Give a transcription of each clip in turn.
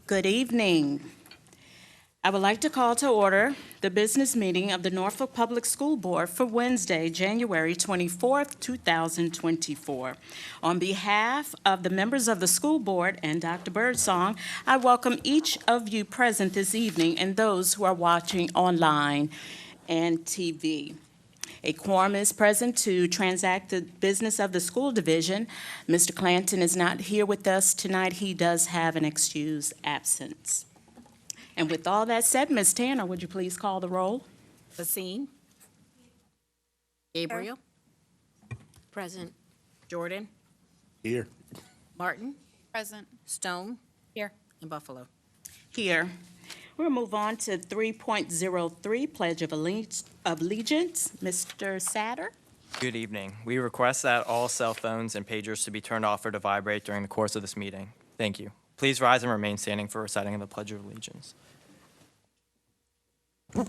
Good evening. I would like to call to order the business meeting of the Norfolk Public School Board for Wednesday, January 24th, 2024. On behalf of the members of the school board and Dr. Birdsong, I welcome each of you present this evening and those who are watching online and TV. A quorum is present to transact the business of the school division. Mr. Clanton is not here with us tonight. He does have an excused absence. And with all that said, Ms. Tanner, would you please call the roll? Basine. Gabriel. Present. Jordan. Here. Martin. Present. Stone. Here. And Buffalo. Here. We'll move on to 3.03, Pledge of Allegiance. Mr. Satter? Good evening. We request that all cell phones and pagers to be turned off or to vibrate during the course of this meeting. Thank you. Please rise and remain standing for reciting of the Pledge of Allegiance. To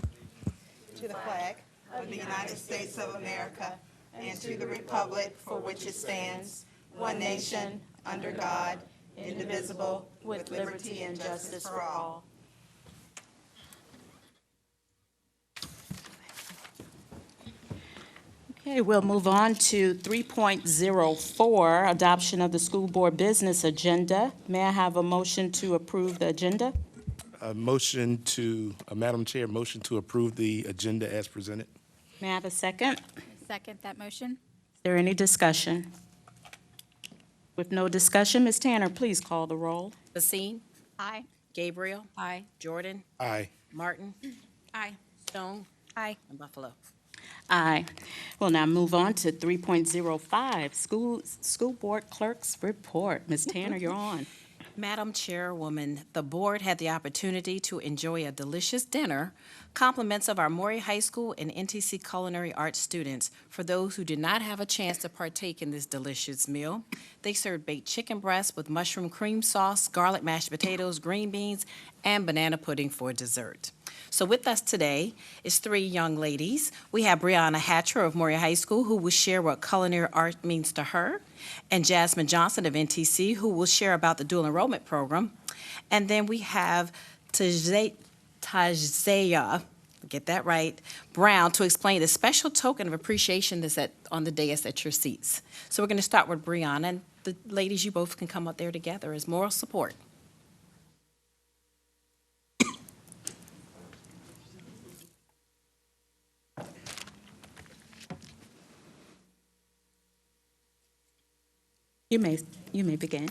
the flag of the United States of America and to the republic for which it stands, one nation, under God, indivisible, with liberty and justice for all. Okay, we'll move on to 3.04, Adoption of the School Board Business Agenda. May I have a motion to approve the agenda? Madam Chair, motion to approve the agenda as presented. May I have a second? Second that motion. Is there any discussion? With no discussion, Ms. Tanner, please call the roll. Basine. Aye. Gabriel. Aye. Jordan. Aye. Martin. Aye. Stone. Aye. And Buffalo. Aye. We'll now move on to 3.05, School Board Clerk's Report. Ms. Tanner, you're on. Madam Chairwoman, the board had the opportunity to enjoy a delicious dinner, compliments of our Maury High School and NTC Culinary Arts students. For those who did not have a chance to partake in this delicious meal, they served baked chicken breast with mushroom cream sauce, garlic mashed potatoes, green beans, and banana pudding for dessert. So with us today is three young ladies. We have Brianna Hatcher of Maury High School, who will share what culinary art means to her, and Jasmine Johnson of NTC, who will share about the dual enrollment program. And then we have Tajaya, get that right, Brown, to explain the special token of appreciation that's on the dais at your seats. So we're going to start with Brianna, and the ladies, you both can come up there together as moral support. You may begin.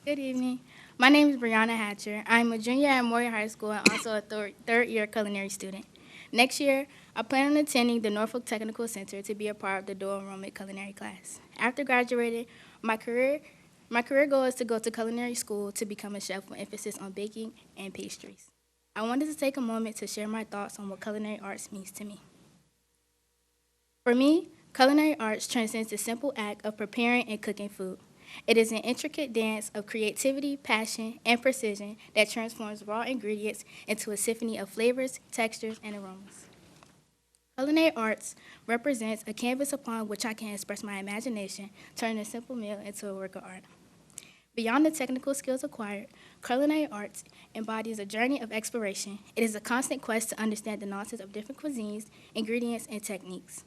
Good evening. My name is Brianna Hatcher. I'm a junior at Maury High School and also a third-year culinary student. Next year, I plan on attending the Norfolk Technical Center to be a part of the dual enrollment culinary class. After graduating, my career goal is to go to culinary school to become a chef with emphasis on baking and pastries. I wanted to take a moment to share my thoughts on what culinary arts means to me. For me, culinary arts transcends the simple act of preparing and cooking food. It is an intricate dance of creativity, passion, and precision that transforms raw ingredients into a symphony of flavors, textures, and aromas. Culinary arts represents a canvas upon which I can express my imagination, turning a simple meal into a work of art. Beyond the technical skills acquired, culinary arts embodies a journey of exploration. It is a constant quest to understand the nuances of different cuisines, ingredients, and techniques.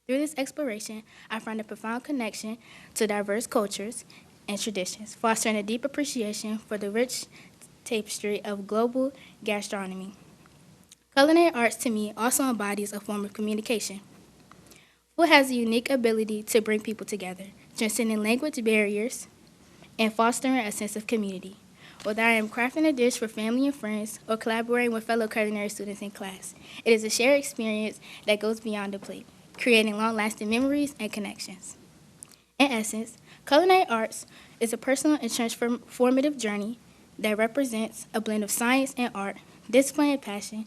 Through this exploration, I find a profound connection to diverse cultures and traditions, fostering a deep appreciation for the rich tapestry of global gastronomy. Culinary arts, to me, also embodies a form of communication. Food has a unique ability to bring people together, transcending language barriers and fostering a sense of community. Whether I am crafting a dish for family and friends or collaborating with fellow culinary students in class, it is a shared experience that goes beyond the plate, creating long-lasting memories and connections. In essence, culinary arts is a personal and transformative journey that represents a blend of science and art, discipline and passion,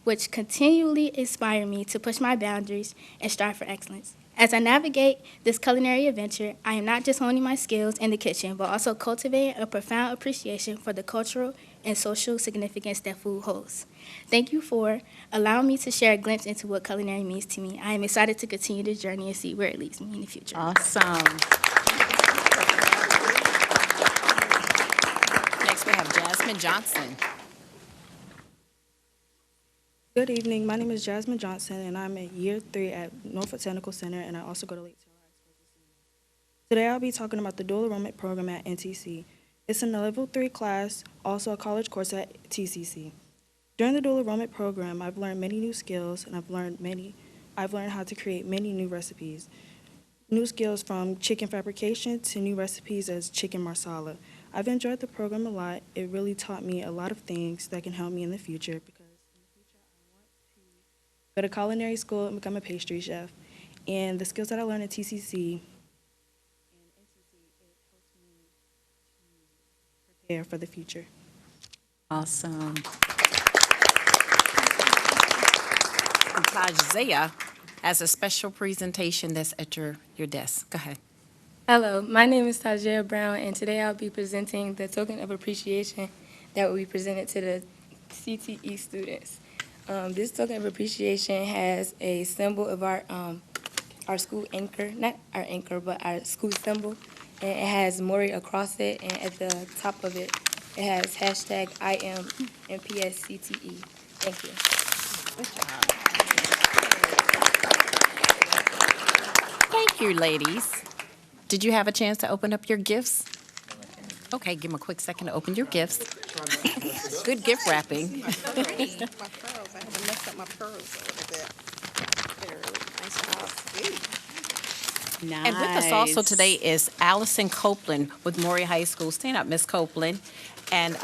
which continually inspire me to push my boundaries and strive for excellence. As I navigate this culinary adventure, I am not just honing my skills in the kitchen, but also cultivating a profound appreciation for the cultural and social significance that food holds. Thank you for allowing me to share a glimpse into what culinary means to me. I am excited to continue this journey and see where it leads me in the future. Awesome. Next, we have Jasmine. Jasmine Johnson. Good evening. My name is Jasmine Johnson, and I'm in year 3 at Norfolk Technical Center, and I also go to Lake Taylor High School. Today, I'll be talking about the dual enrollment program at NTC. It's a level 3 class, also a college course at TCC. During the dual enrollment program, I've learned many new skills, and I've learned how to create many new recipes. New skills from chicken fabrication to new recipes as chicken marsala. I've enjoyed the program a lot. It really taught me a lot of things that can help me in the future, because in the future I want to go to culinary school and become a pastry chef. And the skills that I learned at TCC and NTC, it helps me to prepare for the future. Awesome. Tajzea has a special presentation that's at your desk. Go ahead. Hello, my name is Tajia Brown, and today I'll be presenting the token of appreciation that will be presented to the CTE students. This token of appreciation has a symbol of our school anchor, not our anchor, but our school symbol, and it has Maury across it, and at the top of it, it has hashtag WNPS-TV. Thank you. Good job. Thank you, ladies. Did you have a chance to open up your gifts? Okay, give them a quick second to open your gifts. Good gift wrapping. My pearls. I had to mess up my pearls a little bit. They're really nice job. Nice. And with us also today is Allison Copeland with Maury High School. Stand up, Miss Copeland. And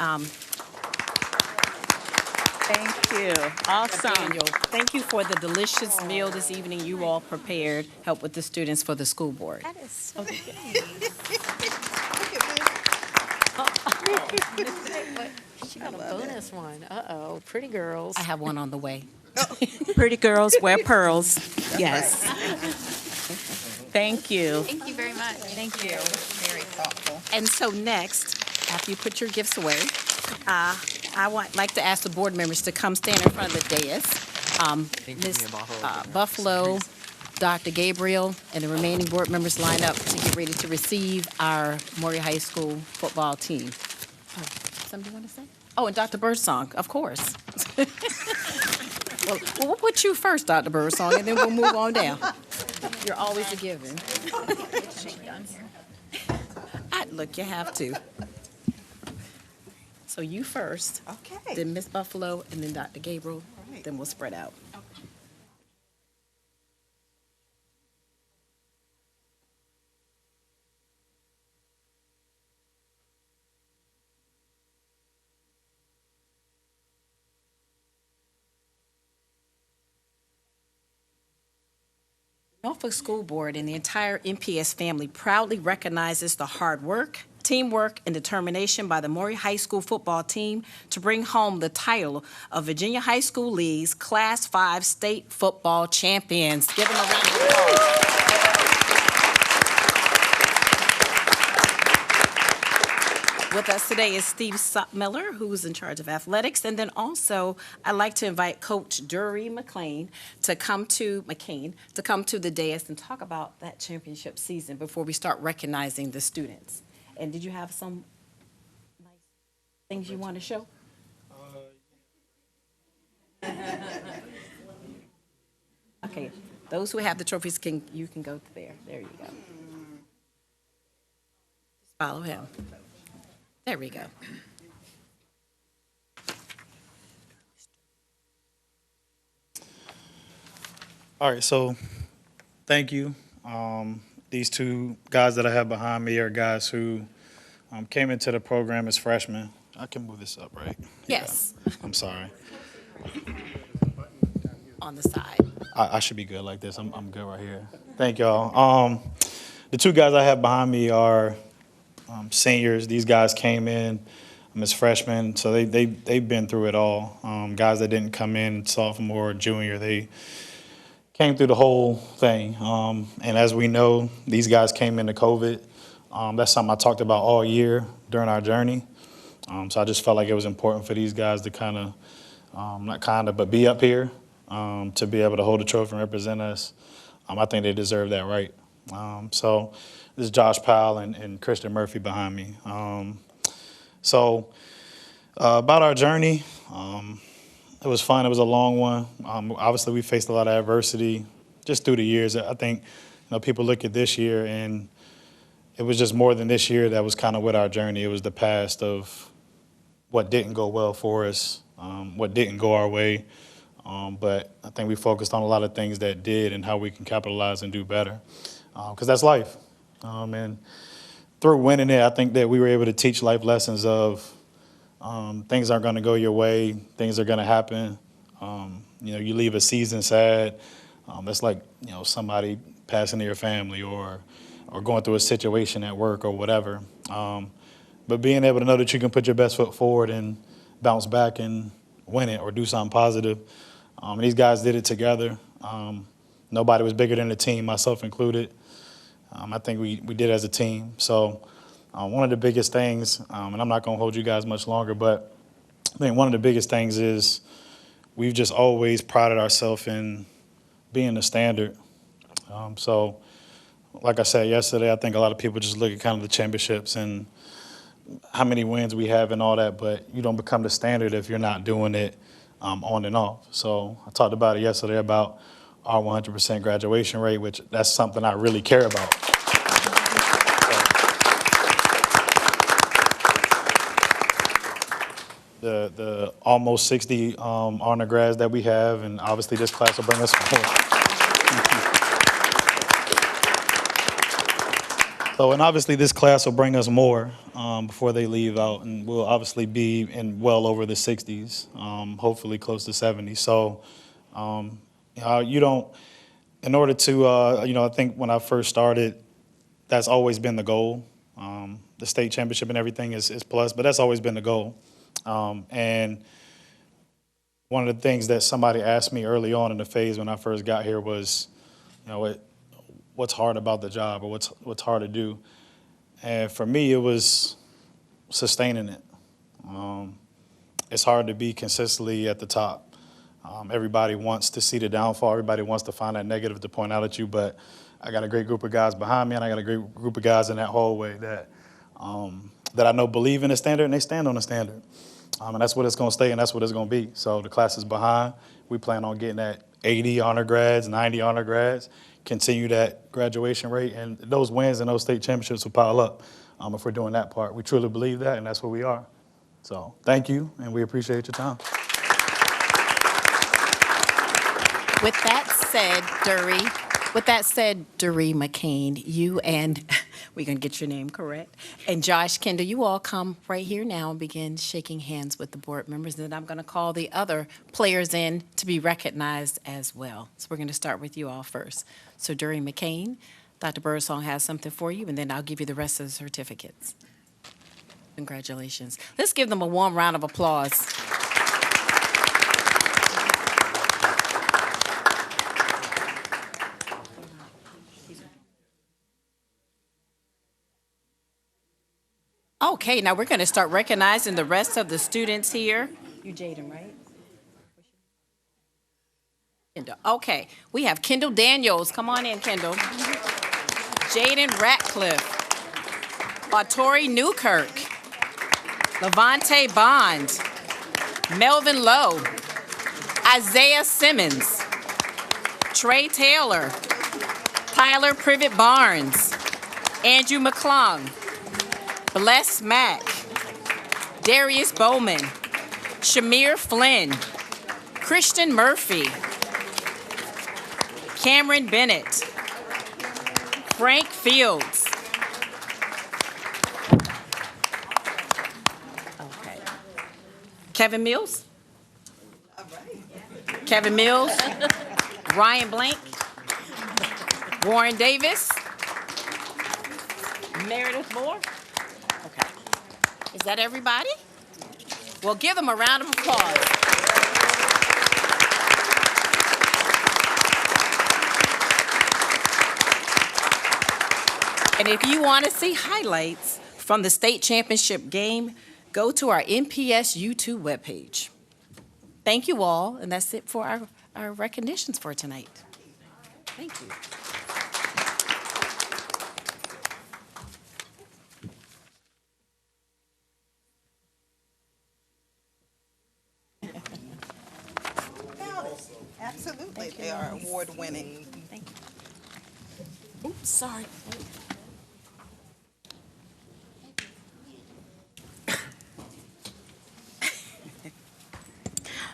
Thank you. Awesome. Daniel, thank you for the delicious meal this evening you all prepared, help with the students for the school board. That is so good. She got a bonus one. Uh-oh, pretty girls. I have one on the way. Pretty girls wear pearls. Yes. Thank you. Thank you very much. Thank you. Very thoughtful. And so next, after you put your gifts away, I would like to ask the board members to come stand in front of the dais. Ms. Buffalo, Dr. Gabriel, and the remaining board members line up to get ready to receive our Maury High School football team. Something you want to say? Oh, and Dr. Birdsong, of course. Well, we'll put you first, Dr. Birdsong, and then we'll move on down. You're always a given. Look, you have to. So you first, Okay. then Miss Buffalo, and then Dr. Gabriel, right. then we'll spread out. Norfolk School Board and the entire NPS family proudly recognizes the hard work, teamwork, and determination by the Maury High School football team to bring home the title of Virginia High School League's Class 5 state football champions. Give them a round of applause. With us today is Steve Miller, who's in charge of athletics, and then also I'd like to invite Coach Dury McCain to come to the dais and talk about that championship season before we start recognizing the students. And did you have some nice things you want to show? Okay, those who have the trophies you can go there. There you go. Just follow him. There we go. All right, so thank you. These two guys that I have behind me are guys who came into the program as freshmen. I can move this up, right? Yes. Yeah. I'm sorry. On the side. I should be good like this. I'm good right here. Thank y'all. The two guys I have behind me are seniors. These guys came in as freshmen, so they've been through it all. Guys that didn't come in sophomore or junior, they came through the whole thing. And as we know, these guys came into COVID. That's something I talked about all year during our journey. So I just felt like it was important for these guys to but be up here to be able to hold the trophy and represent us. I think they deserve that right. So this is Josh Powell and Christian Murphy behind me. So About our journey, it was fun. It was a long one. Obviously, we faced a lot of adversity just through the years. I think people look at this year, and it was just more than this year that was kind of with our journey. It was the past of what didn't go well for us, what didn't go our way. But I think we focused on a lot of things that did and how we can capitalize and do better, because that's life. And through winning it, I think that we were able to teach life lessons of things aren't going to go your way, things are going to happen. You leave a season sad. It's like somebody passing to your family or going through a situation at work or whatever. But being able to know that you can put your best foot forward and bounce back and win it or do something positive. And these guys did it together. Nobody was bigger than the team, myself included. I think we did as a team. So one of the biggest things, and I'm not going to hold you guys much longer, but I think one of the biggest things is we've just always prided ourselves in being the standard. So like I said yesterday, I think a lot of people just look at kind of the championships and how many wins we have and all that, but you don't become the standard if you're not doing it on and off. So I talked about it yesterday about our 100% graduation rate, which that's something I really care about. The almost 60 honor grads that we have, and obviously this class will bring us forward. So, and obviously this class will bring us more before they leave out, and we'll obviously be in well over the 60s, hopefully close to 70. So, you don't, in order to, I think when I first started, that's always been the goal. The state championship and everything is plus, but that's always been the goal. And one of the things that somebody asked me early on in the phase when I first got here was, what's hard about the job or what's hard to do? And for me, it was sustaining it. It's hard to be consistently at the top. Everybody wants to see the downfall. Everybody wants to find that negative to point out at you. But I got a great group of guys behind me, and I got a great group of guys in that hallway that I know believe in the standard, and they stand on the standard. And that's what it's going to stay, and that's what it's going to be. So the class is behind. We plan on getting that 80 honor grads, 90 honor grads, continue that graduation rate, and those wins and those state championships will pile up if we're doing that part. We truly believe that, and that's where we are. So thank you, and we appreciate your time. With that said, Dury McCain, you and, we're going to get your name correct, and Josh Kendall, you all come right here now and begin shaking hands with the board members. And then I'm going to call the other players in to be recognized as well. So we're going to start with you all first. So Dury McCain, Dr. Birdsong has something for you, and then I'll give you the rest of the certificates. Congratulations. Let's give them a warm round of applause. Okay, now we're going to start recognizing the rest of the students here. You Jaden, right? Kendall. Okay, we have Kendall Daniels. Come on in, Kendall. Jaden Ratcliffe. Autori Newkirk. Levante Bond. Melvin Lowe. Isaiah Simmons. Trey Taylor. Tyler Privet Barnes. Andrew McClung. Bless Mack, Darius Bowman, Shamir Flynn, Christian Murphy, Cameron Bennett, Frank Fields. Okay. Kevin Mills? Kevin Mills, Ryan Blank, Warren Davis, Meredith Moore. Okay. Is that everybody? Well, give them a round of applause. And if you want to see highlights from the state championship game, go to our NPS YouTube webpage. Thank you all, and that's it for our recognitions for tonight. Thank you. Definitely, they are award-winning. Oops, sorry.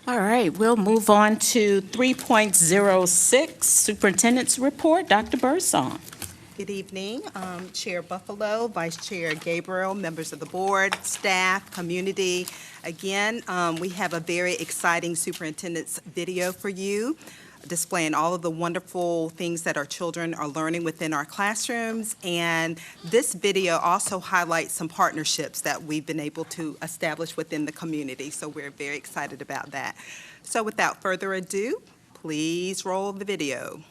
All right, we'll move on to 3.06, Superintendent's Report. Dr. Birdsong. Good evening, Chair Buffalo, Vice Chair Gabriel, members of the board, staff, community. Again, we have a very exciting superintendent's video for you, displaying all of the wonderful things that our children are learning within our classrooms. And this video also highlights some partnerships that we've been able to establish within the community. So we're very excited about that. So without further ado, please roll the video.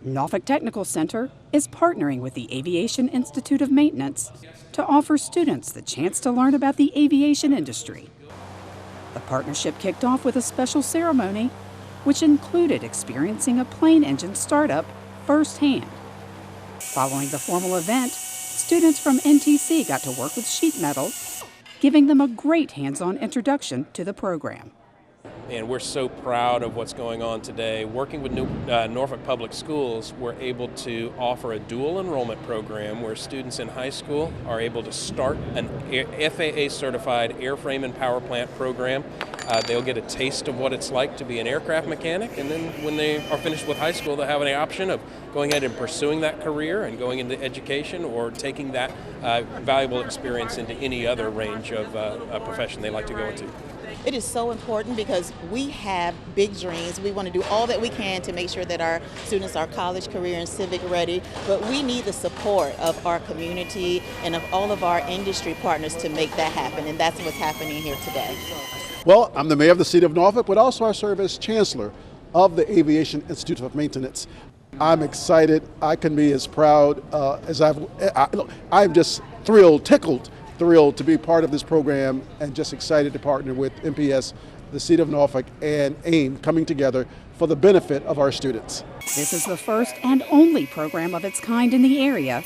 Norfolk Technical Center is partnering with the Aviation Institute of Maintenance to offer students the chance to learn about the aviation industry. The partnership kicked off with a special ceremony, which included experiencing a plane engine startup firsthand. Following the formal event, students from NTC got to work with sheet metal, giving them a great hands-on introduction to the program. And we're so proud of what's going on today. Working with Norfolk Public Schools, we're able to offer a dual enrollment program where students in high school are able to start an FAA-certified airframe and power plant program. They'll get a taste of what it's like to be an aircraft mechanic, and then when they are finished with high school, they'll have an option of going ahead and pursuing that career and going into education or taking that valuable experience into any other range of a profession they like to go into. It is so important because we have big dreams. We want to do all that we can to make sure that our students are college, career, and civic ready, but we need the support of our community and of all of our industry partners to make that happen, and that's what's happening here today. Well, I'm the mayor of the city of Norfolk, but also I serve as chancellor of the Aviation Institute of Maintenance. I'm excited. I can be as proud as I'm just thrilled to be part of this program and just excited to partner with NPS, the City of Norfolk, and AIM coming together for the benefit of our students. This is the first and only program of its kind in the area,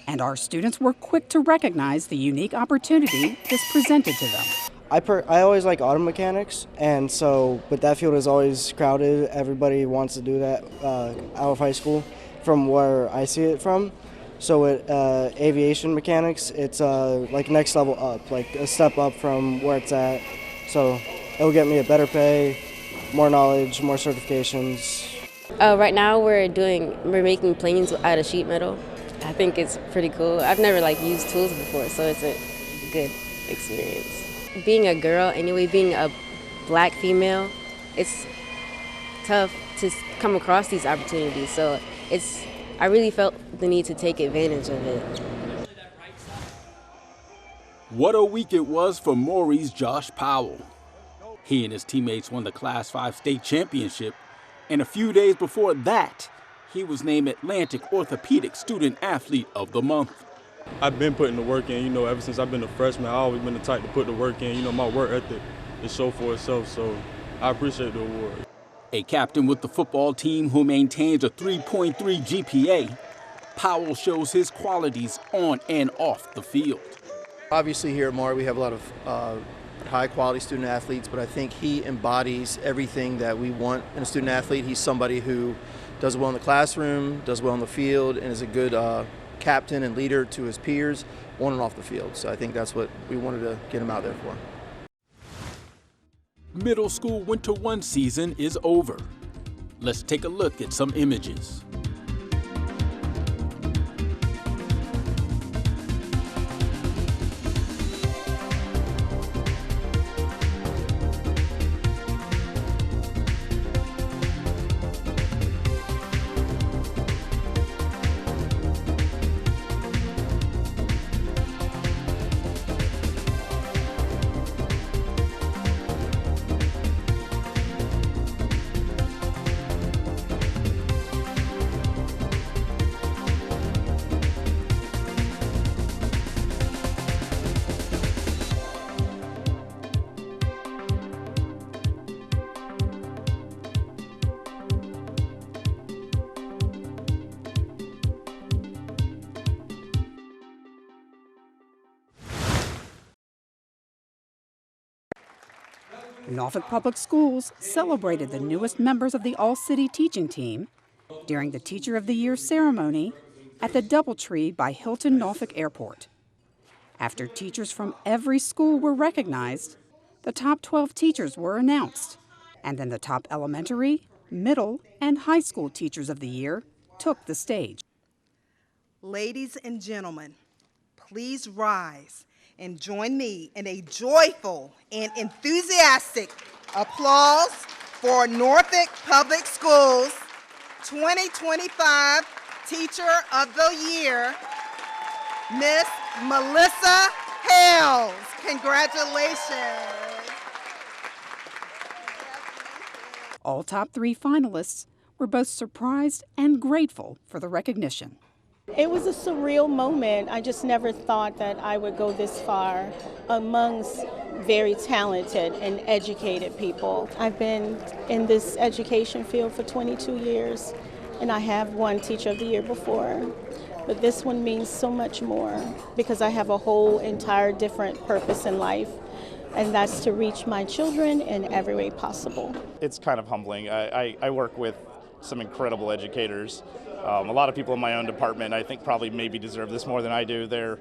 and our students were quick to recognize the unique opportunity this presented to them. I always like auto mechanics, and but that field is always crowded. Everybody wants to do that out of high school from where I see it from. So with aviation mechanics, it's like next level up, like a step up from where it's at. So it'll get me a better pay, more knowledge, more certifications. Right now we're making planes out of sheet metal. I think it's pretty cool. I've never used tools before, so it's a good experience. Being a girl, anyway, being a black female, it's tough to come across these opportunities. So I really felt the need to take advantage of it. What a week it was for Maury's Josh Powell. He and his teammates won the Class 5 state championship, and a few days before that, he was named Atlantic Orthopedic Student Athlete of the Month. I've been putting the work in, ever since I've been a freshman. I've always been the type to put the work in. My work ethic is show for itself, so I appreciate the award. A captain with the football team who maintains a 3.3 GPA, Powell shows his qualities on and off the field. Obviously here at Maury we have a lot of high-quality student athletes, but I think he embodies everything that we want in a student athlete. He's somebody who does well in the classroom, does well in the field, and is a good captain and leader to his peers on and off the field. So I think that's what we wanted to get him out there for. Middle school Winter 1 season is over. Let's take a look at some images. Norfolk Public Schools celebrated the newest members of the All-City Teaching Team during the Teacher of the Year ceremony at the DoubleTree by Hilton Norfolk Airport. After teachers from every school were recognized, the top 12 teachers were announced, and then the top elementary, middle, and high school teachers of the year took the stage. Ladies and gentlemen, please rise and join me in a joyful and enthusiastic applause for Norfolk Public Schools 2025 Teacher of the Year, Miss Melissa Hales. Congratulations. All top 3 finalists were both surprised and grateful for the recognition. It was a surreal moment. I just never thought that I would go this far amongst very talented and educated people. I've been in this education field for 22 years, and I have won Teacher of the Year before. But this one means so much more because I have a whole entire different purpose in life, and that's to reach my children in every way possible. It's kind of humbling. I work with some incredible educators. A lot of people in my own department, I think, probably maybe deserve this more than I do. They're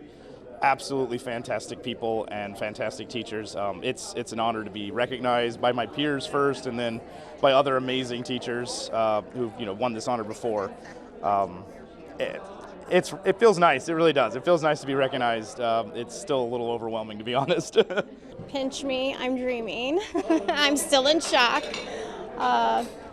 absolutely fantastic people and fantastic teachers. It's an honor to be recognized by my peers first, and then by other amazing teachers who've won this honor before. It feels nice. It really does. It feels nice to be recognized. It's still a little overwhelming, to be honest. Pinch me, I'm dreaming. I'm still in shock.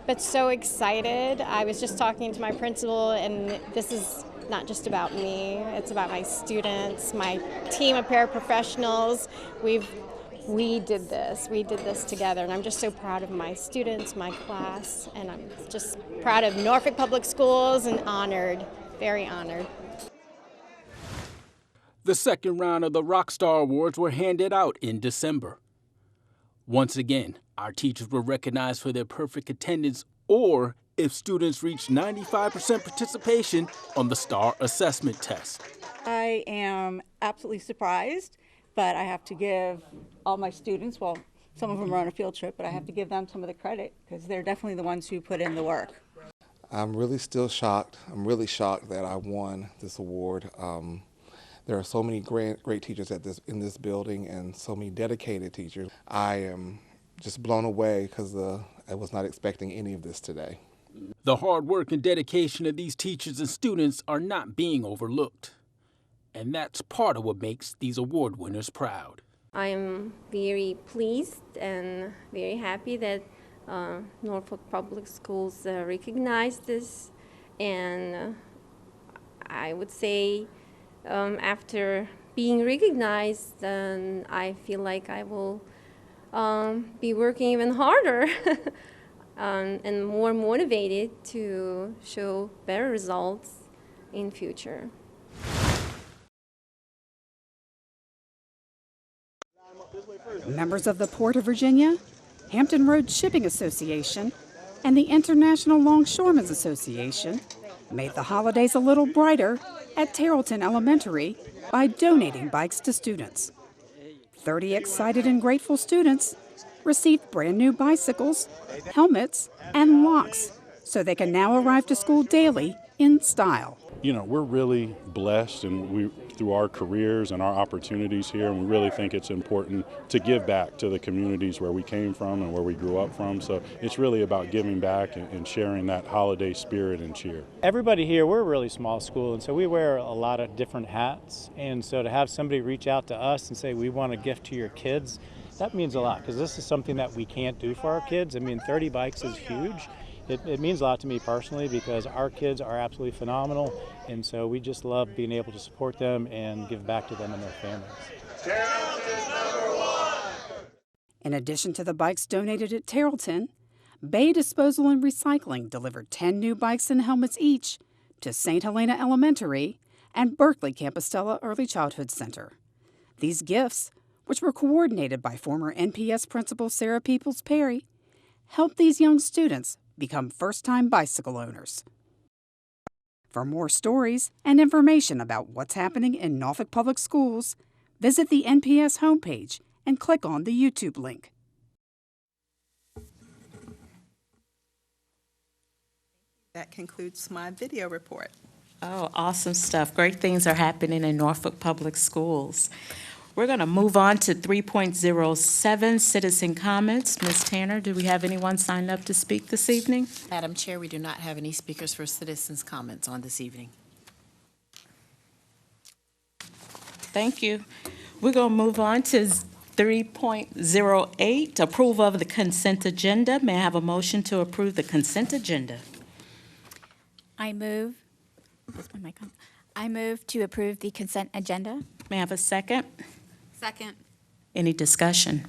But so excited. I was just talking to my principal, and this is not just about me, it's about my students, my team of paraprofessionals. We did this together, and I'm just so proud of my students, my class, and I'm just proud of Norfolk Public Schools and honored, very honored. The second round of the Rockstar Awards were handed out in December. Once again, our teachers were recognized for their perfect attendance or if students reached 95% participation on the STAR assessment test. I am absolutely surprised, but I have to give all my students, well, some of them are on a field trip, but I have to give them some of the credit because they're definitely the ones who put in the work. I'm really still shocked. I'm really shocked that I won this award. There are so many great teachers in this building and so many dedicated teachers. I am just blown away because I was not expecting any of this today. The hard work and dedication of these teachers and students are not being overlooked. And that's part of what makes these award winners proud. I am very pleased and very happy that Norfolk Public Schools recognized this. And I would say after being recognized, I feel like I will be working even harder and more motivated to show better results in future. Members of the Port of Virginia, Hampton Roads Shipping Association, and the International Longshoremen's Association made the holidays a little brighter at Terrellton Elementary by donating bikes to students. 30 excited and grateful students received brand new bicycles, helmets, and locks so they can now arrive to school daily in style. We're really blessed and through our careers and our opportunities here, and we really think it's important to give back to the communities where we came from and where we grew up from. So it's really about giving back and sharing that holiday spirit and cheer. Everybody here, we're a really small school, and so we wear a lot of different hats. And so to have somebody reach out to us and say, we want a gift to your kids, that means a lot, because this is something that we can't do for our kids. 30 bikes is huge. It means a lot to me personally because our kids are absolutely phenomenal, and so we just love being able to support them and give back to them and their families. In addition to the bikes donated at Terrellton, Bay Disposal and Recycling delivered 10 new bikes and helmets each to St. Helena Elementary and Berkeley Campostella Early Childhood Center. These gifts, which were coordinated by former NPS principal Sarah Peoples-Perry, help these young students become first-time bicycle owners. For more stories and information about what's happening in Norfolk Public Schools, visit the NPS homepage and click on the YouTube link. That concludes my video report. Oh, awesome stuff. Great things are happening in Norfolk Public Schools. We're going to move on to 3.07, citizen comments. Ms. Tanner, do we have anyone signed up to speak this evening? Madam Chair, we do not have any speakers for citizens' comments on this evening. Thank you. We're going to move on to 3.08, approval of the consent agenda. May I have a motion to approve the consent agenda? I move to approve the consent agenda. May I have a second? Second. Any discussion?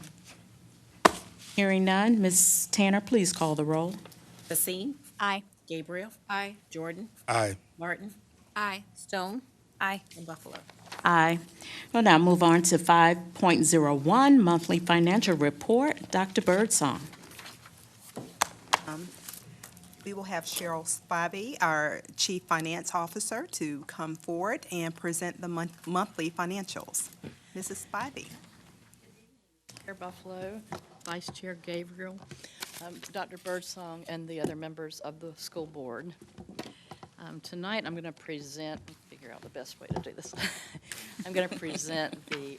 Hearing none, Ms. Tanner, please call the roll. Basine? Aye. Gabriel? Aye. Jordan? Aye. Martin? Aye. Stone? Aye. And Buffalo. Aye. We'll now move on to 5.01, monthly financial report. Dr. Birdsong. We will have Cheryl Spivey, our Chief Finance Officer, to come forward and present the monthly financials. Mrs. Spivey. Chair Buffalo, Vice Chair Gabriel, Dr. Birdsong, and the other members of the school board. Tonight, I'm going to present, figure out the best way to do this. I'm going to present the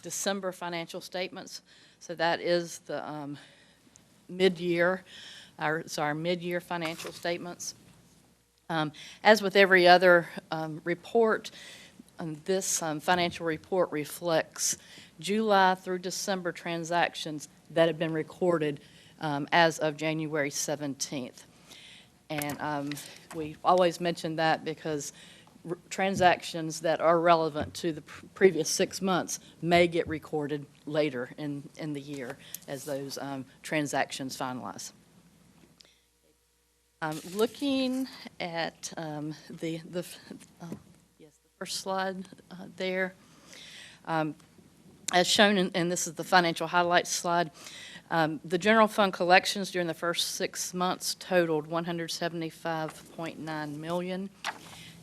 December financial statements. So that is the mid-year, our mid-year financial statements. As with every other report, this financial report reflects July through December transactions that have been recorded as of January 17th. And we always mention that because transactions that are relevant to the previous 6 months may get recorded later in the year as those transactions finalize. Looking at the first slide there, as shown and this is the financial highlights slide, the general fund collections during the first 6 months totaled $175.9 million,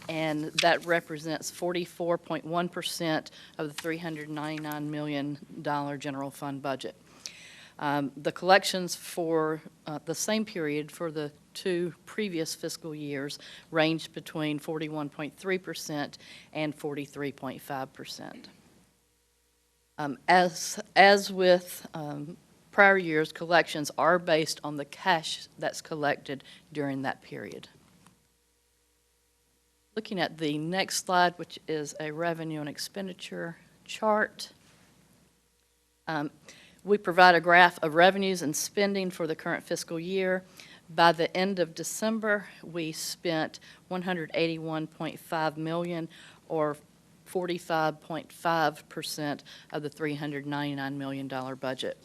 and that represents 44.1% of the $399 million general fund budget. The collections for the same period for the 2 previous fiscal years ranged between 41.3% and 43.5%. As with prior years, collections are based on the cash that's collected during that period. Looking at the next slide, which is a revenue and expenditure chart, we provide a graph of revenues and spending for the current fiscal year. By the end of December, we spent $181.5 million, or 45.5% of the $399 million budget.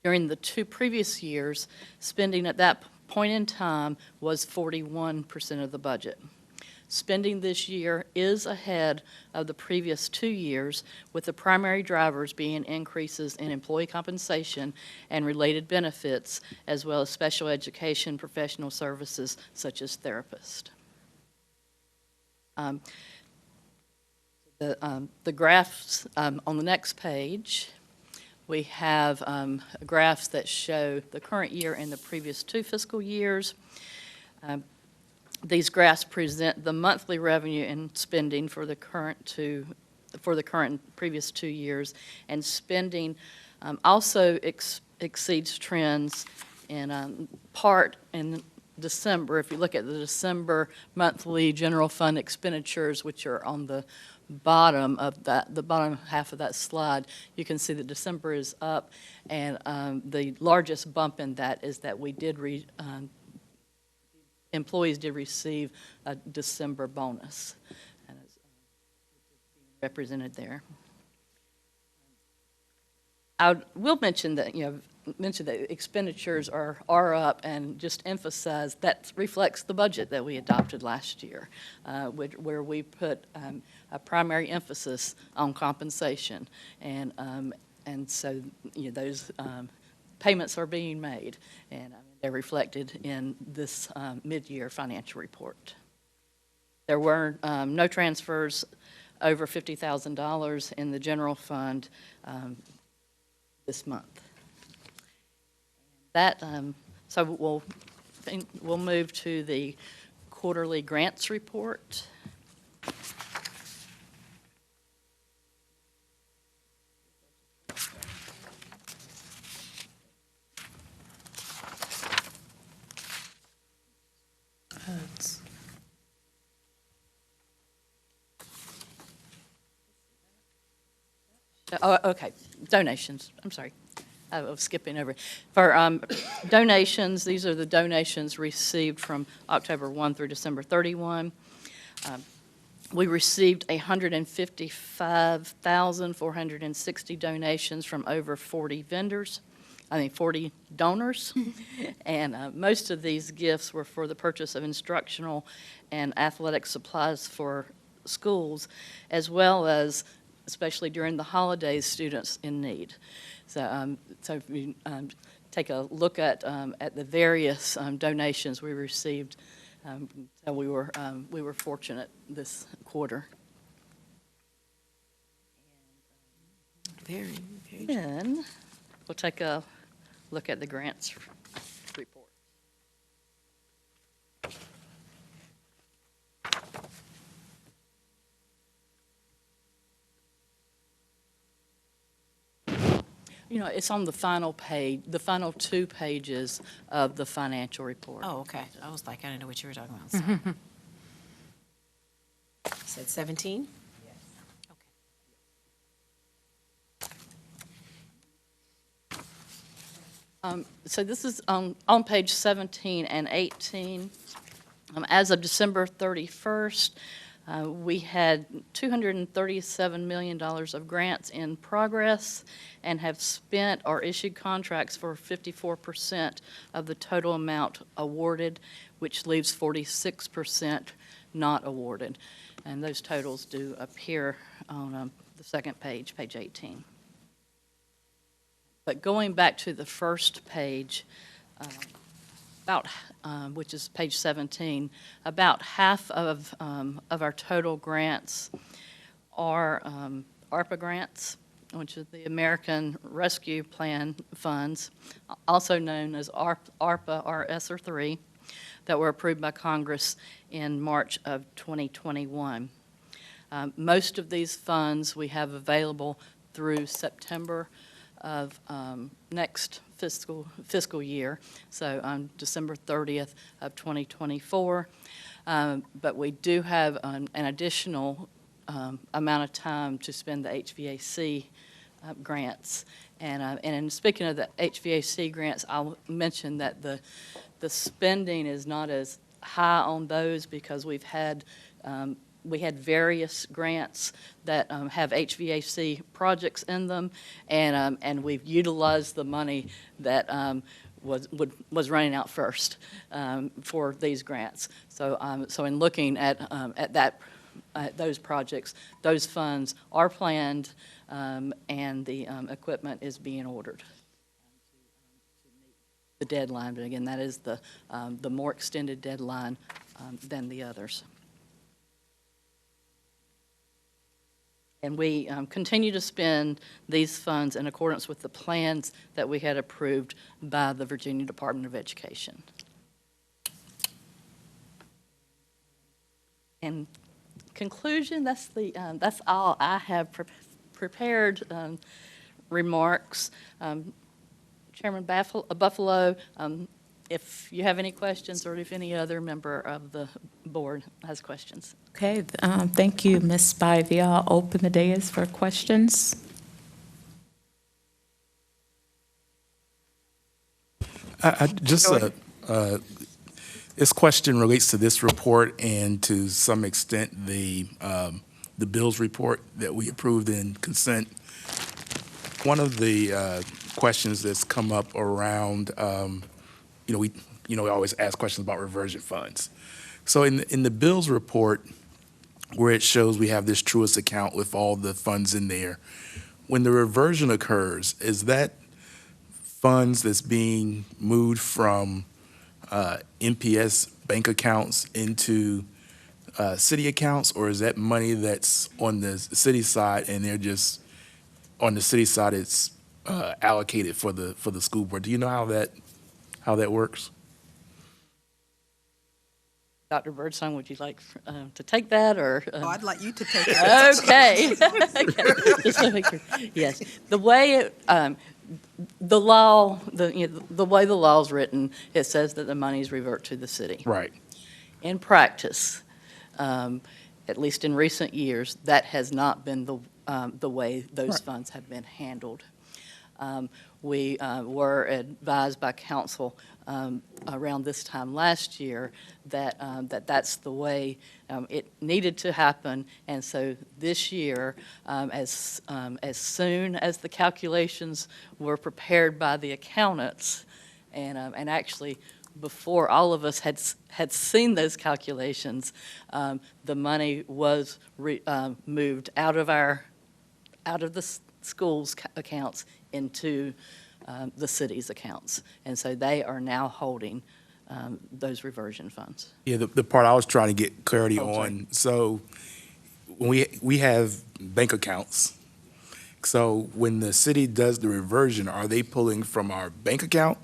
During the 2 previous years, spending at that point in time was 41% of the budget. Spending this year is ahead of the previous 2 years, with the primary drivers being increases in employee compensation and related benefits, as well as special education professional services such as therapists. The graphs on the next page, we have graphs that show the current year and the previous 2 fiscal years. These graphs present the monthly revenue and spending for the current previous 2 years, and spending also exceeds trends in part in December. If you look at the December monthly general fund expenditures, which are on the bottom of that, the bottom half of that slide, you can see that December is up, and the largest bump in that is that we did employees did receive a December bonus, and it's represented there. I will mention that, expenditures are up, and just emphasize that reflects the budget that we adopted last year, where we put a primary emphasis on compensation, and so those payments are being made, and they're reflected in this mid-year financial report. There were no transfers over $50,000 in the general fund this month. That so we'll we'll move to the quarterly grants report. Oh, okay, donations, I'm sorry. I was skipping over. For donations, these are the donations received from October 1 through December 31. We received 155,460 donations from over 40 40 donors. And most of these gifts were for the purchase of instructional and athletic supplies for schools, as well as, especially during the holidays, students in need. So, if you take a look at the various donations we received, so we were fortunate this quarter. Very good. Then we'll take a look at the grants report. You know, it's on the final page, the final 2 pages of the financial report. Oh, okay. I was like, I didn't know what you were talking about. Sorry. You said 17? So this is on page 17 and 18. As of December 31st, we had $237 million of grants in progress and have spent or issued contracts for 54% of the total amount awarded, which leaves 46% not awarded. And those totals do appear on the second page, page 18. But going back to the first page, which is page 17, about half of our total grants are ARPA grants, which is the American Rescue Plan funds, also known as ARPA or ESSER 3, that were approved by Congress in March of 2021. Most of these funds we have available through September of next fiscal year, so on December 30th of 2024. But we do have an additional amount of time to spend the HVAC grants. And speaking of the HVAC grants, I'll mention that the spending is not as high on those because we had various grants that have HVAC projects in them, and we've utilized the money that was running out first for these grants. So, so in looking at those projects, those funds are planned, and the equipment is being ordered to meet the deadline. But again, that is the more extended deadline than the others. And we continue to spend these funds in accordance with the plans that we had approved by the Virginia Department of Education. In conclusion, that's all I have prepared remarks. Chairman Buffalo, if you have any questions or if any other member of the board has questions. Okay, thank you, Ms. Spivey. I'll open the dais for questions. This question relates to this report and to some extent the bills report that we approved in consent. One of the questions that's come up around, we always ask questions about reversion funds. So in the bills report, where it shows we have this truist account with all the funds in there, when the reversion occurs, is that funds that's being moved from NPS bank accounts into city accounts, or is that money that's on the city side and they're just on the city side it's allocated for the school board? Do you know how that works? Dr. Birdsong, would you like to take that, or? Oh, I'd like you to take it. Okay. Okay. Just to make sure. Yes. The way the law, the way the law is written, it says that the monies revert to the city. Right. In practice, at least in recent years, that has not been the way those funds have been handled. We were advised by council around this time last year that that's the way it needed to happen, and so this year, as soon as the calculations were prepared by the accountants, and actually before all of us had seen those calculations, the money was moved out of the schools' accounts into the city's accounts. And so they are now holding those reversion funds. Yeah, the part I was trying to get clarity on, so when we have bank accounts, so when the city does the reversion, are they pulling from our bank account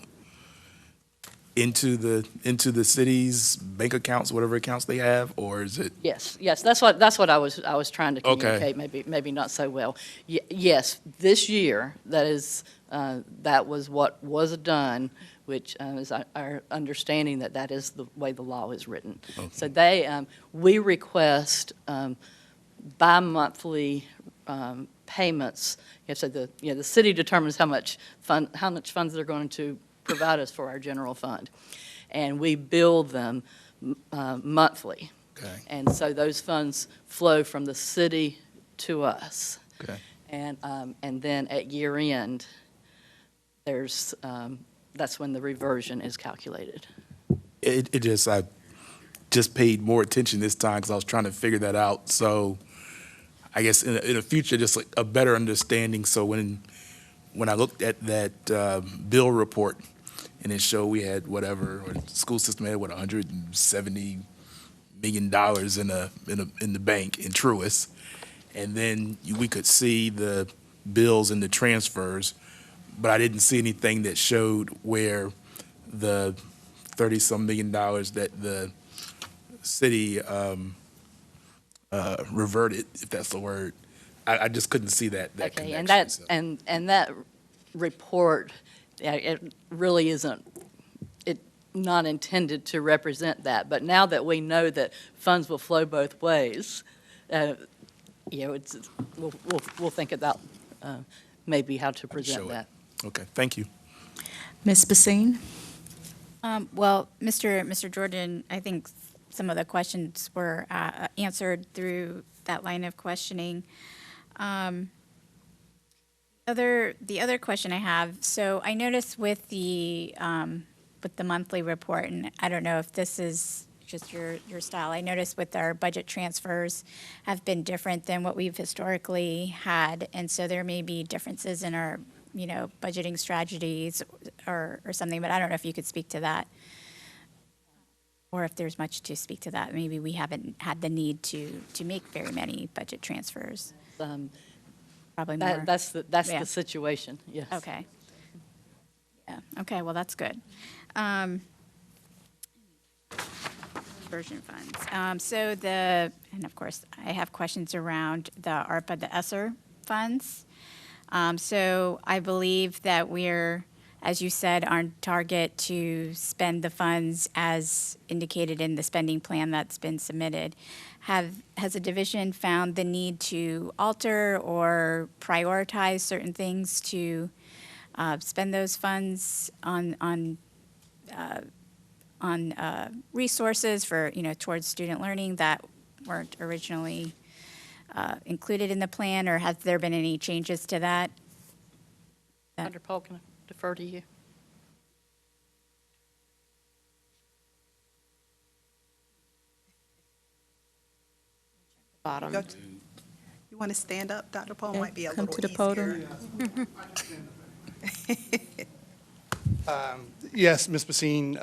into the city's bank accounts, whatever accounts they have, or is it? Yes, that's what I was trying to communicate. Okay. Maybe not so well. Yes, this year that was what was done, which is our understanding that is the way the law is written. Okay. So we request bi-monthly payments. So the city determines how much funds they're going to provide us for our general fund, and we bill them monthly. Okay. And so those funds flow from the city to us. Okay. And then at year end, that's when the reversion is calculated. I just paid more attention this time because I was trying to figure that out. So I guess in the future, just like a better understanding. So when I looked at that bill report, and it showed we had whatever, or the school system had $170 million in the bank in Truist, and then we could see the bills and the transfers, but I didn't see anything that showed where the $30-some million that the city reverted, if that's the word. I just couldn't see that Okay, connection. and that report, it really isn't not intended to represent that. But now that we know that funds will flow both ways, we'll think about maybe how to present that. Okay, thank you. Ms. Basine? Well, Mr. Jordan, I think some of the questions were answered through that line of questioning. The other question I have, so I noticed with the monthly report, and I don't know if this is just your style, I noticed with our budget transfers have been different than what we've historically had, and so there may be differences in our, budgeting strategies or something, but I don't know if you could speak to that, or if there's much to speak to that. Maybe we haven't had the need to make very many budget transfers. Probably more. That's the situation, yes. Okay. Yeah, okay, well, that's good. Conversion funds. And of course, I have questions around the ARPA, the ESSER funds. So I believe that we're, as you said, on target to spend the funds as indicated in the spending plan that's been submitted. Has the division found the need to alter or prioritize certain things to spend those funds on resources for, towards student learning that weren't originally included in the plan, or has there been any changes to that? Dr. Paul, can I defer to you? Bottom. You want to stand up, Dr. Paul? Okay, Might be a come little to the podium. Yes, Ms. Basine,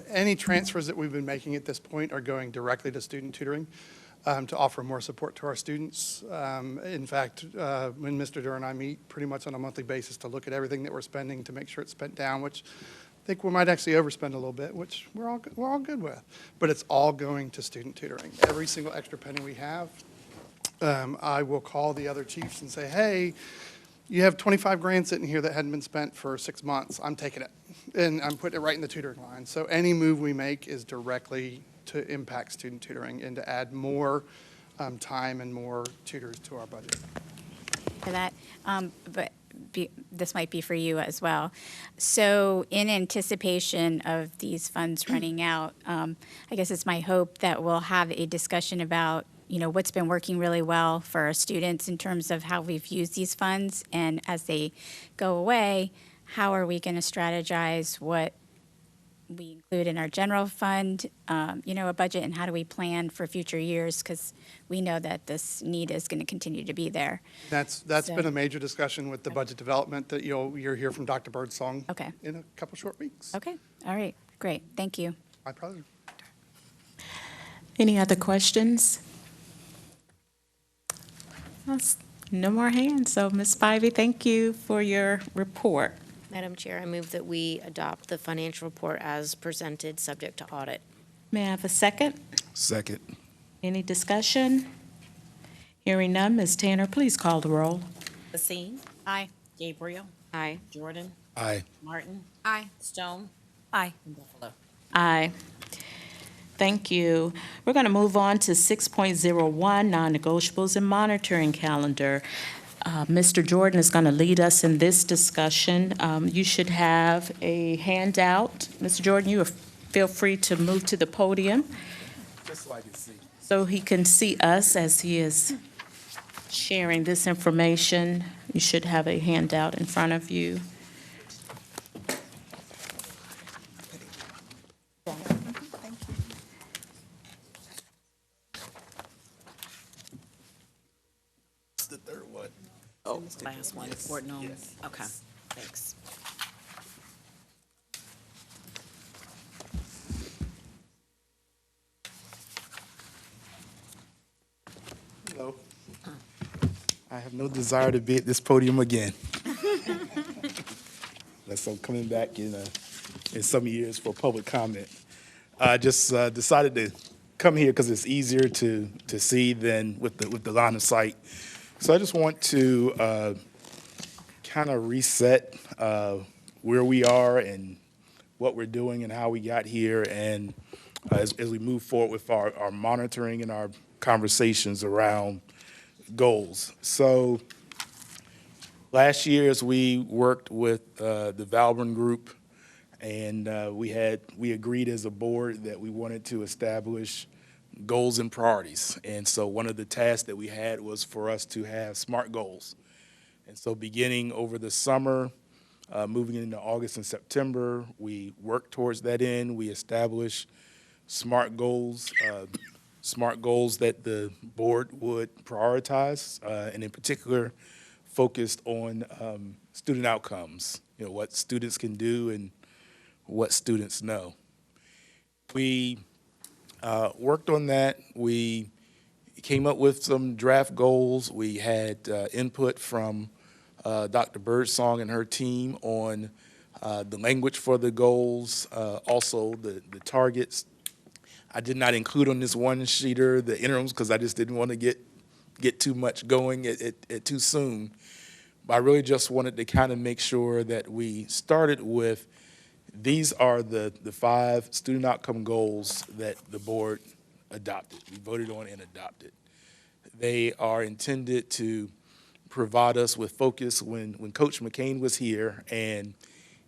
any transfers that we've been making at this point are going directly to student tutoring to offer more support to our students. In fact, when Mr. Durr and I meet pretty much on a monthly basis to look at everything that we're spending to make sure it's spent down, which think we might actually overspend a little bit, which we're all good with. But it's all going to student tutoring. Every single extra penny we have, I will call the other chiefs and say, hey, you have 25 grand sitting here that hadn't been spent for 6 months. I'm taking it, and I'm putting it right in the tutoring line. So any move we make is directly to impact student tutoring and to add more time and more tutors to our budget. For that, this might be for you as well. So in anticipation of these funds running out, I guess it's my hope that we'll have a discussion about, you know, what's been working really well for our students in terms of how we've used these funds, and as they go away, how are we going to strategize what we include in our general fund, you know, a budget, and how do we plan for future years, because we know that this need is going to continue to be there. That's been a major discussion with the budget development that you'll hear from Dr. Birdsong in a couple short weeks. Okay, all right, great, thank you. My pleasure. Any other questions? No more hands. So, Ms. Spivey, thank you for your report. Madam Chair, I move that we adopt the financial report as presented, subject to audit. May I have a second? Second. Any discussion? Hearing none, Ms. Tanner, please call the roll. Basine? Aye. Gabriel? Aye. Jordan? Aye. Martin? Aye. Stone? Aye. And Buffalo. Aye. Thank you. We're going to move on to 6.01, non-negotiables and monitoring calendar. Mr. Jordan is going to lead us in this discussion. You should have a handout. Mr. Jordan, you feel free to move to the podium Just so I can see. so he can see us as he is sharing this information. You should have a handout in front of you. The third one. Oh, last one, Fort Nome. Okay, thanks. Hello. I have no desire to be at this podium again. Unless I'm coming back in some years for public comment. I just decided to come here because it's easier to see than with the line of sight. So I just want to kind of reset where we are and what we're doing and how we got here, and as we move forward with our monitoring and our conversations around goals. So last year, as we worked with the Valbrun Group, and we agreed as a board that we wanted to establish goals and priorities. And so one of the tasks that we had was for us to have SMART goals. And so beginning over the summer, moving into August and September, we worked towards that end. We established SMART goals that the board would prioritize, and in particular, focused on student outcomes, you know, what students can do and what students know. We worked on that. We came up with some draft goals. We had input from Dr. Birdsong and her team on the language for the goals, also the targets. I did not include on this one-sheeter the interims because I just didn't want to get too much going at too soon. But I really just wanted to kind of make sure that we started with these are the 5 student outcome goals that the board adopted. We voted on and adopted. They are intended to provide us with focus. When Coach McCain was here and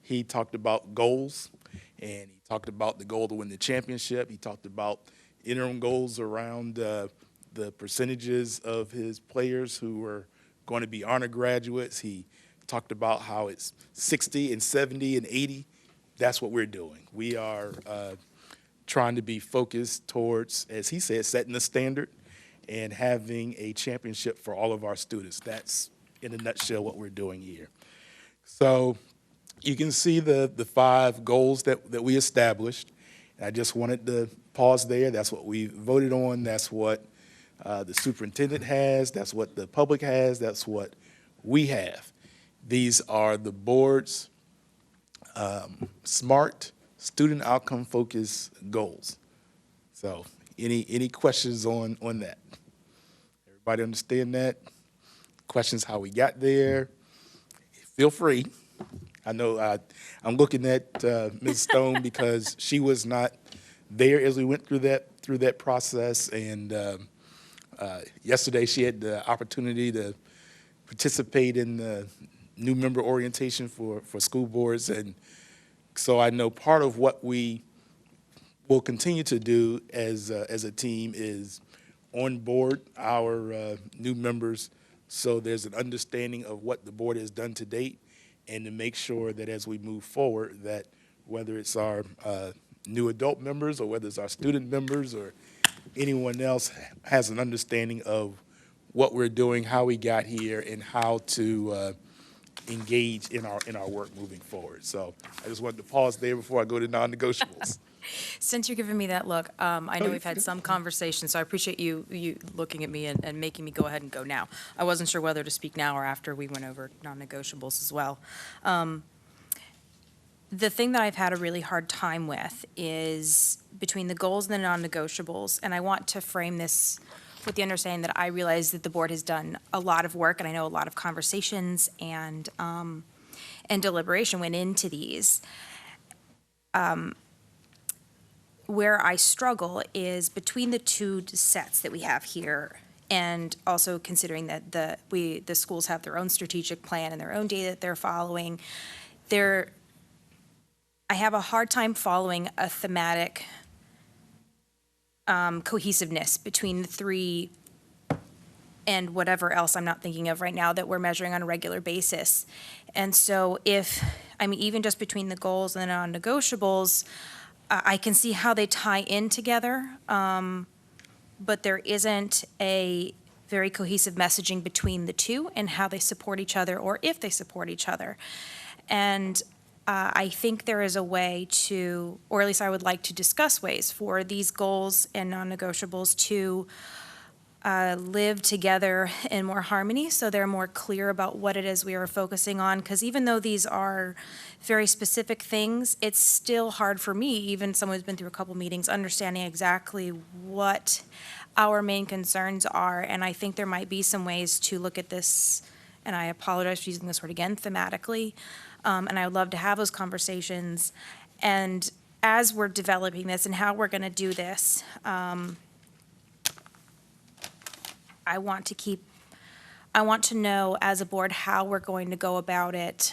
he talked about goals, and he talked about the goal to win the championship, he talked about interim goals around the percentages of his players who were going to be honor graduates. He talked about how it's 60 and 70 and 80. That's what we're doing. We are trying to be focused towards, as he said, setting the standard and having a championship for all of our students. That's, in a nutshell, what we're doing here. So you can see the 5 goals that we established. I just wanted to pause there. That's what we voted on. That's what the superintendent has. That's what the public has. That's what we have. These are the board's SMART, student outcome focused goals. So any questions on that? Everybody understand that? Questions how we got there? Feel free. I know I'm looking at Ms. Stone because she was not there as we went through that process, and yesterday she had the opportunity to participate in the new member orientation for school boards, and so I know part of what we will continue to do as a team is onboard our new members so there's an understanding of what the board has done to date, and to make sure that as we move forward, that whether it's our new adult members or whether it's our student members or anyone else has an understanding of what we're doing, how we got here, and how to engage in our work moving forward. So I just wanted to pause there before I go to non-negotiables. Since you're giving me that look, I know we've had some conversations, so I appreciate you looking at me and making me go ahead and go now. I wasn't sure whether to speak now or after we went over non-negotiables as well. The thing that I've had a really hard time with is between the goals and the non-negotiables, and I want to frame this with the understanding that I realize that the board has done a lot of work, and I know a lot of conversations and deliberation went into these. Where I struggle is between the two sets that we have here, and also considering that the schools have their own strategic plan and their own data that they're following. I have a hard time following a thematic cohesiveness between the three and whatever else I'm not thinking of right now that we're measuring on a regular basis. And so even just between the goals and the non-negotiables, I can see how they tie in together, but there isn't a very cohesive messaging between the two and how they support each other or if they support each other. And I think there is a way to, or at least I would like to discuss ways for these goals and non-negotiables to live together in more harmony, so they're more clear about what it is we are focusing on. Because even though these are very specific things, it's still hard for me, even someone who's been through a couple meetings, understanding exactly what our main concerns are. And I think there might be some ways to look at this, and I apologize for using this word again, thematically. And I would love to have those conversations. And as we're developing this and how we're going to do this, I want to know as a board how we're going to go about it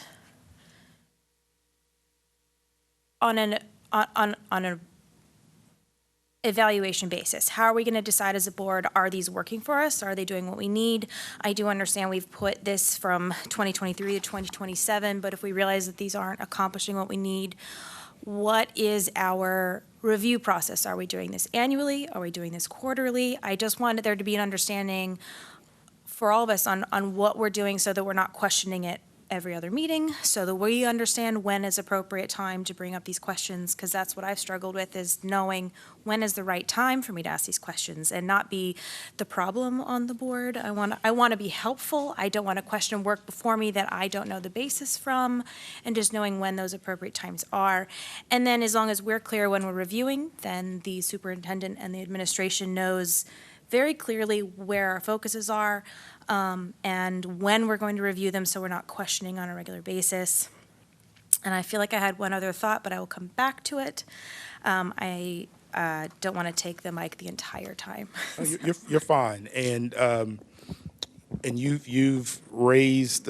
on an evaluation basis. How are we going to decide as a board, are these working for us? Are they doing what we need? I do understand we've put this from 2023 to 2027, but if we realize that these aren't accomplishing what we need, what is our review process? Are we doing this annually? Are we doing this quarterly? I just wanted there to be an understanding for all of us on what we're doing so that we're not questioning it every other meeting, so that we understand when is appropriate time to bring up these questions, because that's what I've struggled with, is knowing when is the right time for me to ask these questions and not be the problem on the board. I want to be helpful. I don't want to question work before me that I don't know the basis from, and just knowing when those appropriate times are. And then as long as we're clear when we're reviewing, then the superintendent and the administration knows very clearly where our focuses are, and when we're going to review them, so we're not questioning on a regular basis. And I feel like I had one other thought, but I will come back to it. I don't want to take the mic the entire time. Oh, you're fine, and you've raised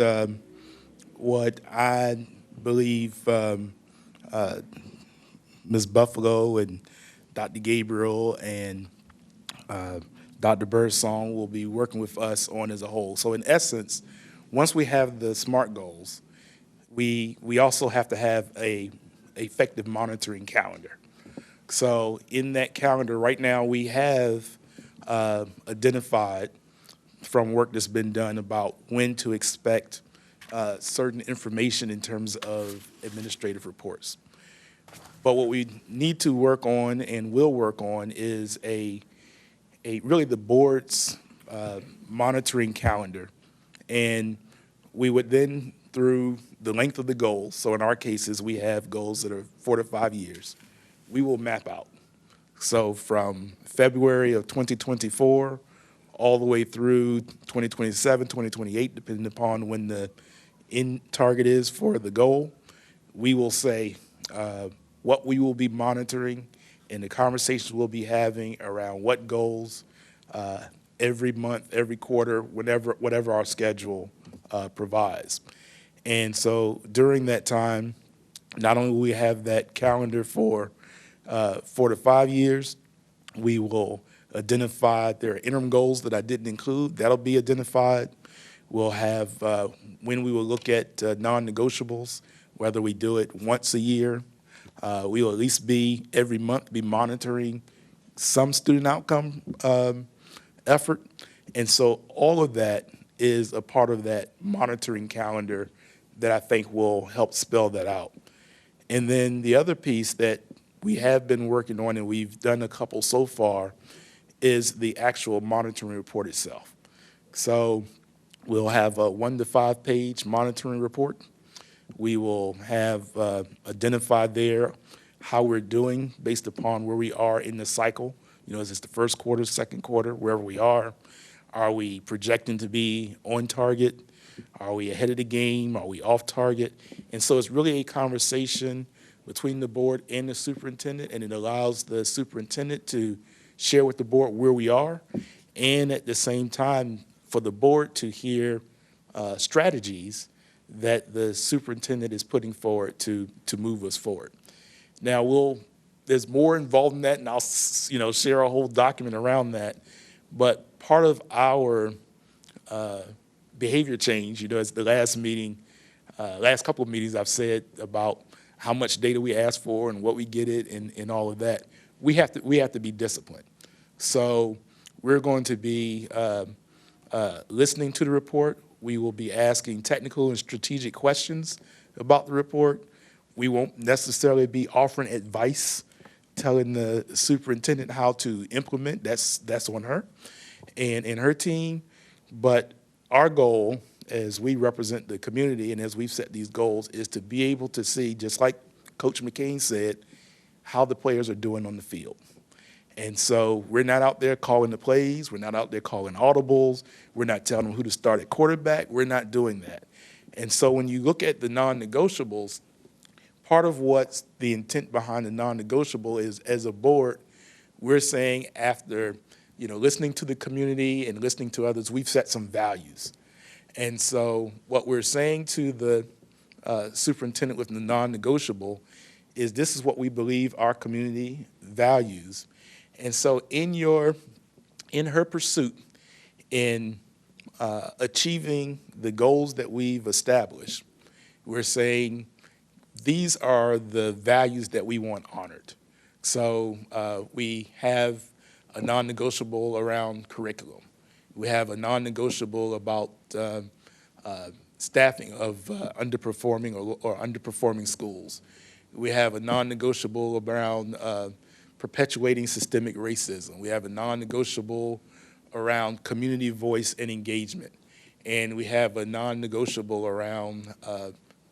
what I believe Ms. Buffalo and Dr. Gabriel and Dr. Birdsong will be working with us on as a whole. So in essence, once we have the SMART goals, we also have to have a effective monitoring calendar. So in that calendar right now, we have identified from work that's been done about when to expect certain information in terms of administrative reports. But what we need to work on and will work on is really the board's monitoring calendar. And we would then, through the length of the goals. So in our cases, we have goals that are 4 to 5 years. We will map out. So from February of 2024 all the way through 2027, 2028, depending upon when the end target is for the goal, we will say what we will be monitoring and the conversations we'll be having around what goals every month, every quarter, whatever our schedule provides. And so during that time, not only will we have that calendar for 4 to 5 years, we will identify there are interim goals that I didn't include. That'll be identified. We'll have when we will look at non-negotiables, whether we do it once a year. We will at least be every month be monitoring some student outcome effort. And so all of that is a part of that monitoring calendar that I think will help spell that out. And then the other piece that we have been working on, and we've done a couple so far, is the actual monitoring report itself. So we'll have a 1 to 5 page monitoring report. We will have identified there how we're doing based upon where we are in the cycle. You know, is this the first quarter, second quarter, wherever we are? Are we projecting to be on target? Are we ahead of the game? Are we off target? And so it's really a conversation between the board and the superintendent, and it allows the superintendent to share with the board where we are, and at the same time for the board to hear strategies that the superintendent is putting forward to move us forward. Now there's more involved in that, and I'll share a whole document around that. But part of our behavior change, as the last couple of meetings I've said about how much data we ask for and what we get it and all of that, we have to be disciplined. So we're going to be listening to the report. We will be asking technical and strategic questions about the report. We won't necessarily be offering advice, telling the superintendent how to implement. That's on her and her team. But our goal, as we represent the community and as we've set these goals, is to be able to see, just like Coach McCain said, how the players are doing on the field. And so we're not out there calling the plays. We're not out there calling audibles. We're not telling them who to start at quarterback. We're not doing that. And so when you look at the non-negotiables, part of what's the intent behind the non-negotiable is, as a board, we're saying after listening to the community and listening to others, we've set some values. And so what we're saying to the superintendent with the non-negotiable is this is what we believe our community values. And so in her pursuit in achieving the goals that we've established, we're saying these are the values that we want honored. So we have a non-negotiable around curriculum. We have a non-negotiable about staffing of underperforming or underperforming schools. We have a non-negotiable around perpetuating systemic racism. We have a non-negotiable around community voice and engagement. And we have a non-negotiable around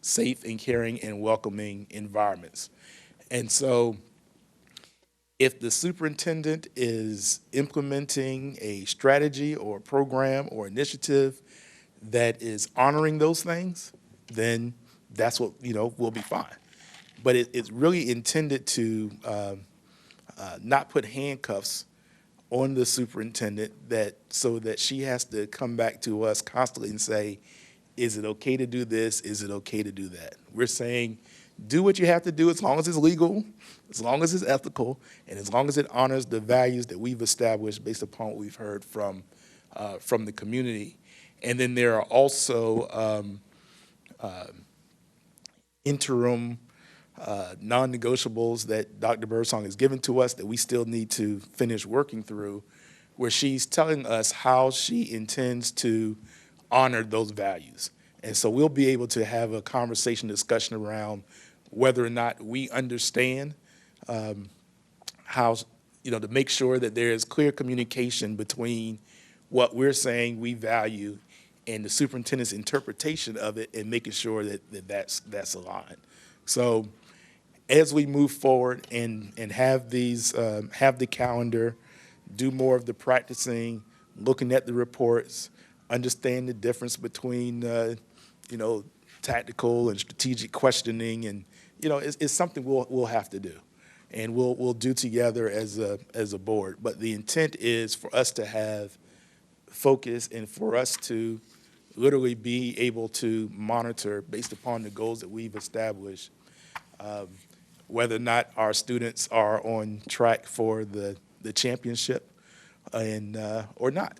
safe and caring and welcoming environments. And so if the superintendent is implementing a strategy or a program or initiative that is honoring those things, then that's what, we'll be fine. But it's really intended to not put handcuffs on the superintendent so that she has to come back to us constantly and say, is it okay to do this? Is it okay to do that? We're saying, do what you have to do as long as it's legal, as long as it's ethical, and as long as it honors the values that we've established based upon what we've heard from the community. And then there are also interim non-negotiables that Dr. Birdsong has given to us that we still need to finish working through, where she's telling us how she intends to honor those values. And so we'll be able to have a conversation, discussion around whether or not we understand how, to make sure that there is clear communication between what we're saying we value and the superintendent's interpretation of it and making sure that's aligned. So as we move forward and have these, have the calendar, do more of the practicing, looking at the reports, understand the difference between, tactical and strategic questioning, and, it's something we'll have to do. And we'll do together as a board. But the intent is for us to have focus and for us to literally be able to monitor based upon the goals that we've established, whether or not our students are on track for the championship and or not.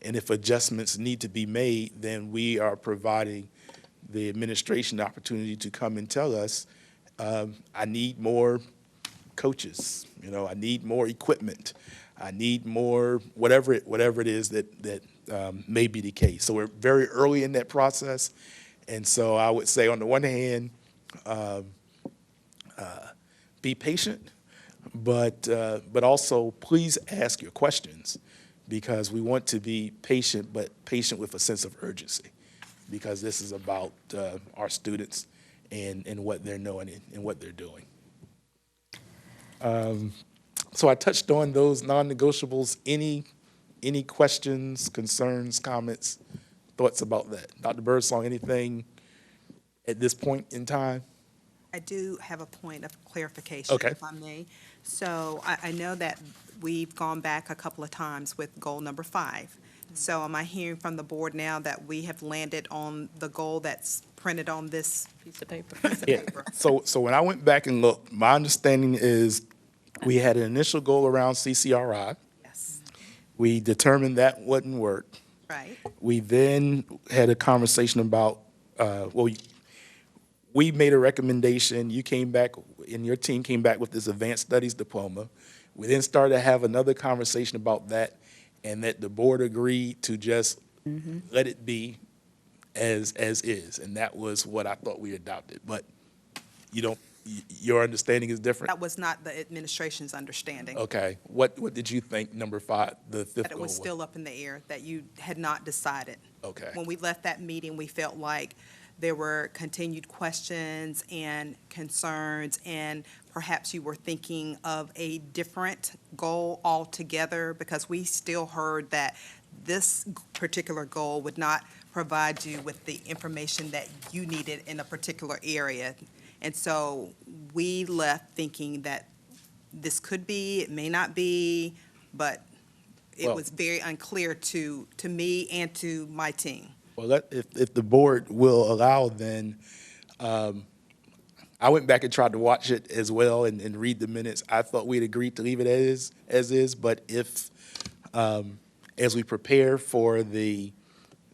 And if adjustments need to be made, then we are providing the administration the opportunity to come and tell us, I need more coaches, I need more equipment, I need more whatever it is that may be the case. So we're very early in that process, and so I would say on the one hand, be patient, but also please ask your questions, because we want to be patient, but patient with a sense of urgency, because this is about our students and what they're knowing and what they're doing. So I touched on those non-negotiables. Any questions, concerns, comments, thoughts about that? Dr. Birdsong, anything at this point in time? I do have a point of clarification, Okay. if I may. So I know that we've gone back a couple of times with goal number 5. So am I hearing from the board now that we have landed on the goal that's printed on this Piece of paper. Yeah. So when I went back and looked, my understanding is we had an initial goal around CCRI. Yes. We determined that wouldn't work. Right. We then had a conversation about, we made a recommendation. You came back, and your team came back with this advanced studies diploma. We then started to have another conversation about that, and that the board agreed to just let it be as is. And that was what I thought we adopted. But your understanding is different? That was not the administration's understanding. Okay. What did you think number 5, the fifth That it goal was still up in the air, that you had not decided. Okay. When we left that meeting, we felt like there were continued questions and concerns, and perhaps you were thinking of a different goal altogether, because we still heard that this particular goal would not provide you with the information that you needed in a particular area. And so we left thinking that this could be, it may not be, but it was very unclear to me and to my team. Well, if the board will allow, then I went back and tried to watch it as well and read the minutes. I thought we'd agreed to leave it as is, but if, as we prepare for the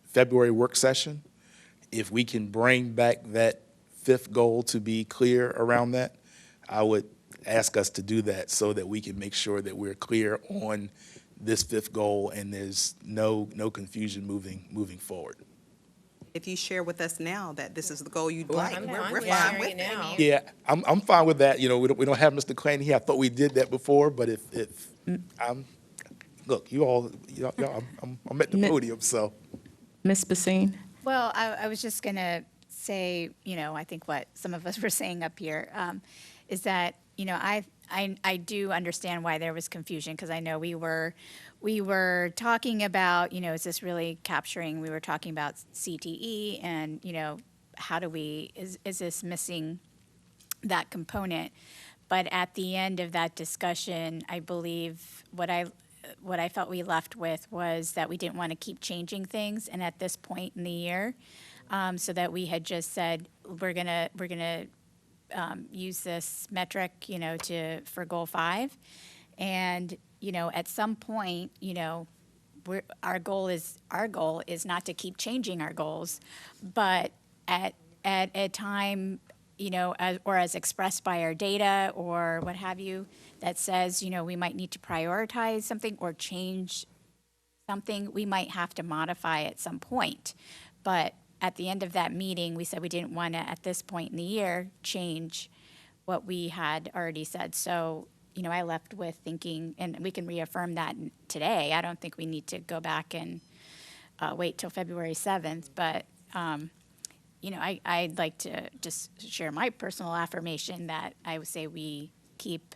February work session, if we can bring back that 5th goal to be clear around that, I would ask us to do that so that we can make sure that we're clear on this 5th goal and there's no confusion moving forward. If you share with us now that this is the goal you'd Well, like, I'm we're fine with fine sharing with it it. now. Yeah, I'm fine with that. We don't have Mr. Claney here. I thought we did that before, but if look, I'm at the podium, so. Ms. Basine? Well, I was just going to say, I think what some of us were saying up here is that, I do understand why there was confusion, because I know we were talking about, is this really capturing, we were talking about CTE and, how do we, is this missing that component? But at the end of that discussion, I believe what I felt we left with was that we didn't want to keep changing things, and at this point in the year, so that we had just said we're gonna use this metric, for goal 5, and at some point, our goal is not to keep changing our goals, but at a time, or as expressed by our data or what have you, that says, we might need to prioritize something or change something, we might have to modify at some point. But at the end of that meeting, we said we didn't want to, at this point in the year, change what we had already said. So, I left with thinking, and we can reaffirm that today, I don't think we need to go back and wait till February 7th, but, I'd like to just share my personal affirmation that I would say we keep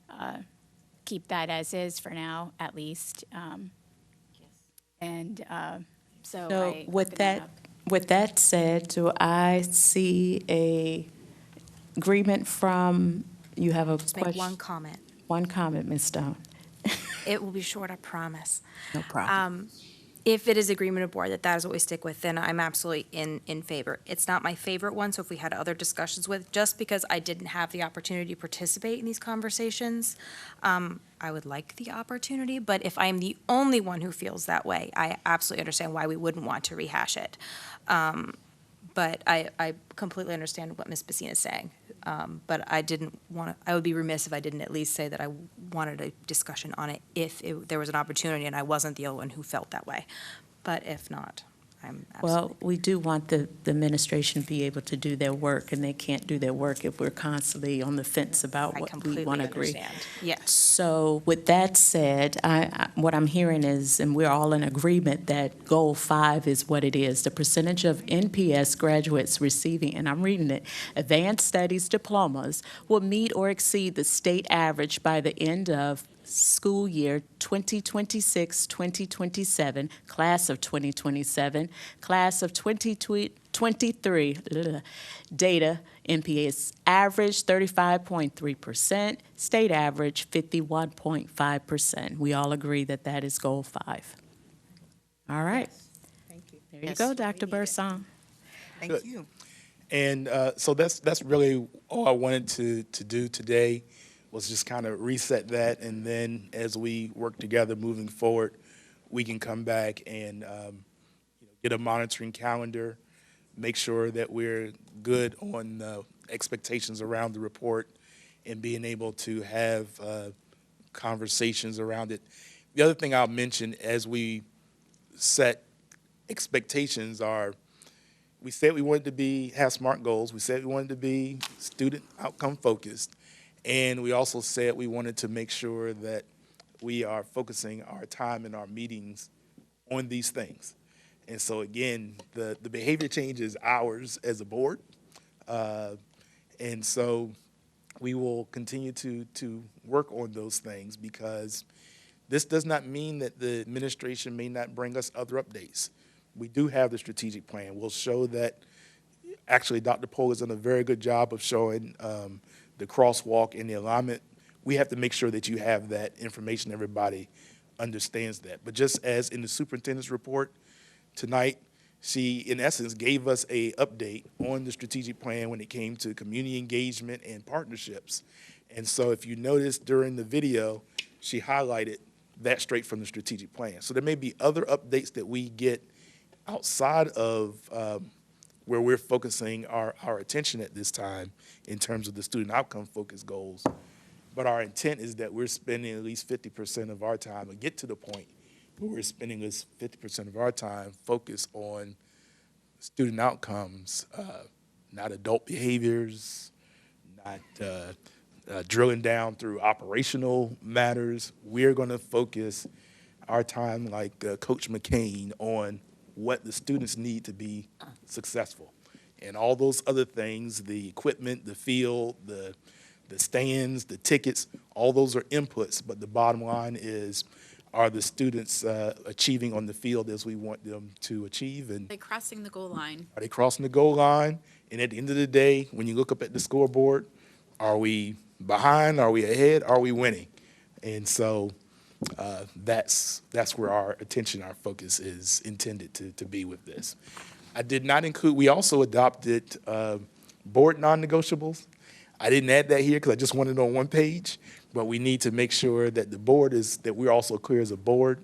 that as is for now, at least. And so So I with open that, up. with that said, do I see a agreement from, you have a Just make question? one comment. One comment, Ms. Stone. It will be short, I promise. No problem. If it is agreement of board that that is what we stick with, then I'm absolutely in favor. It's not my favorite one, so if we had other discussions with, just because I didn't have the opportunity to participate in these conversations, I would like the opportunity, but if I'm the only one who feels that way, I absolutely understand why we wouldn't want to rehash it. But I completely understand what Ms. Basina is saying. But I didn't want to, I would be remiss if I didn't at least say that I wanted a discussion on it if there was an opportunity and I wasn't the only one who felt that way. But if not, I'm absolutely. Well, we do want the administration to be able to do their work, and they can't do their work if we're constantly on the fence about I what we completely want to agree. understand. Yes. So with that said, what I'm hearing is, and we're all in agreement, that Goal 5 is what it is. The percentage of NPS graduates receiving, and I'm reading it, advanced studies diplomas will meet or exceed the state average by the end of school year 2026-2027, class of 2027, class of 2023, data, NPS average 35.3%, state average 51.5%. We all agree that that is Goal 5. All right. Thank you. There you go, Dr. Bursong. Thank you. And so that's really all I wanted to do today, was just kind of reset that, and then as we work together moving forward, we can come back and get a monitoring calendar, make sure that we're good on expectations around the report, and being able to have conversations around it. The other thing I'll mention as we set expectations are, we said we wanted to have SMART goals. We said we wanted to be student outcome focused. And we also said we wanted to make sure that we are focusing our time in our meetings on these things. And so again, the behavior change is ours as a board. And so we will continue to work on those things, because this does not mean that the administration may not bring us other updates. We do have the strategic plan. We'll show that, actually Dr. Pohl has done a very good job of showing the crosswalk and the alignment. We have to make sure that you have that information, everybody understands that. But just as in the superintendent's report tonight, she, in essence, gave us a update on the strategic plan when it came to community engagement and partnerships. And so if you notice during the video, she highlighted that straight from the strategic plan. So there may be other updates that we get outside of where we're focusing our attention at this time in terms of the student outcome focused goals. But our intent is that we're spending at least 50% of our time, and get to the point where we're spending at least 50% of our time focused on student outcomes, not adult behaviors, not drilling down through operational matters. We're gonna focus our time, like Coach McCain, on what the students need to be successful. And all those other things, the equipment, the field, the stands, the tickets, all those are inputs, but the bottom line is, are the students achieving on the field as we want them to achieve? And Are they crossing the goal line? are they crossing the goal line? And at the end of the day, when you look up at the scoreboard, are we behind? Are we ahead? Are we winning? And so that's where our attention, our focus is intended to be with this. I did not include, we also adopted board non-negotiables. I didn't add that here because I just wanted it on one page, but we need to make sure that the board that we're also clear as a board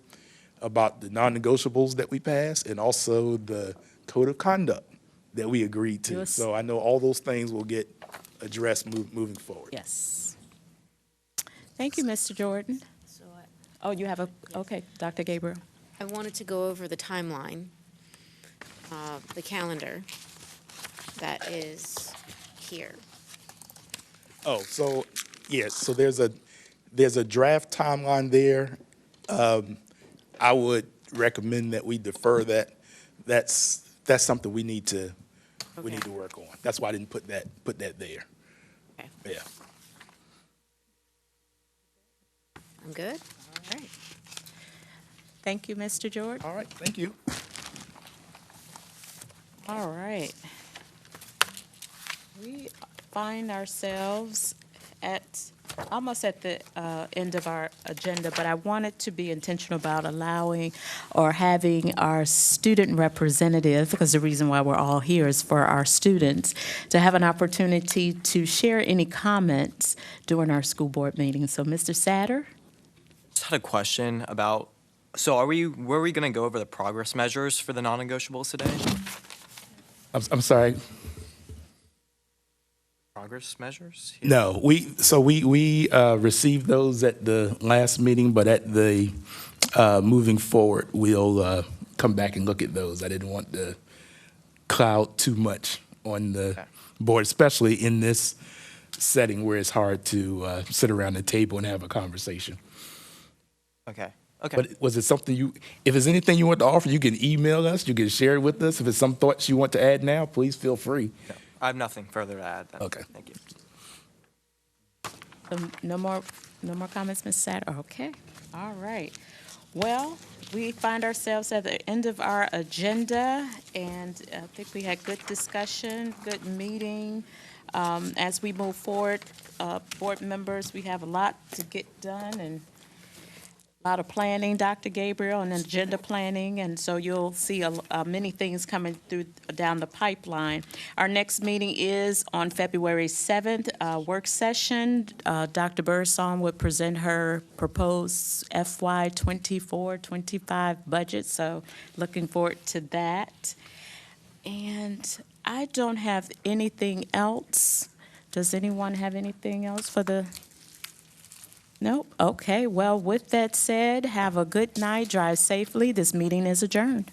about the non-negotiables that we pass, and also the code of conduct that we agreed to. Yes. So I know all those things will get addressed moving forward. Yes. Thank you, Mr. Jordan. Oh, you have okay, Dr. Gabriel. I wanted to go over the timeline, the calendar that is here. Oh, so, yes, so there's a draft timeline there. I would recommend that we defer that, that's something we need to work on. That's why I didn't put that there. Okay. Yeah. I'm good. All right. Thank you, Mr. George. All right, thank you. All right. We find ourselves almost at the end of our agenda, but I wanted to be intentional about allowing or having our student representative, because the reason why we're all here is for our students, to have an opportunity to share any comments during our school board meeting. So, Mr. Satter? Just had a question about, so were we going to go over the progress measures for the non-negotiables today? I'm sorry. Progress measures? No, we received those at the last meeting, but at the moving forward, we'll come back and look at those. I didn't want to cloud too much on the board, especially in this setting where it's hard to sit around the table and have a conversation. Okay. Okay. But was it something if there's anything you want to offer, you can email us, you can share it with us. If it's some thoughts you want to add now, please feel free. No, I have nothing further to add then. Okay. Thank you. No more comments, Ms. Satter? Okay, all right. Well, we find ourselves at the end of our agenda, and I think we had good discussion, good meeting. As we move forward, board members, we have a lot to get done and a lot of planning, Dr. Gabriel, and agenda planning, and so you'll see many things coming through down the pipeline. Our next meeting is on February 7th, work session. Dr. Birdsong would present her proposed FY 24-25 budget, so looking forward to that. And I don't have anything else. Does anyone have anything else for the? Nope. Okay. Well, with that said, have a good night. Drive safely. This meeting is adjourned.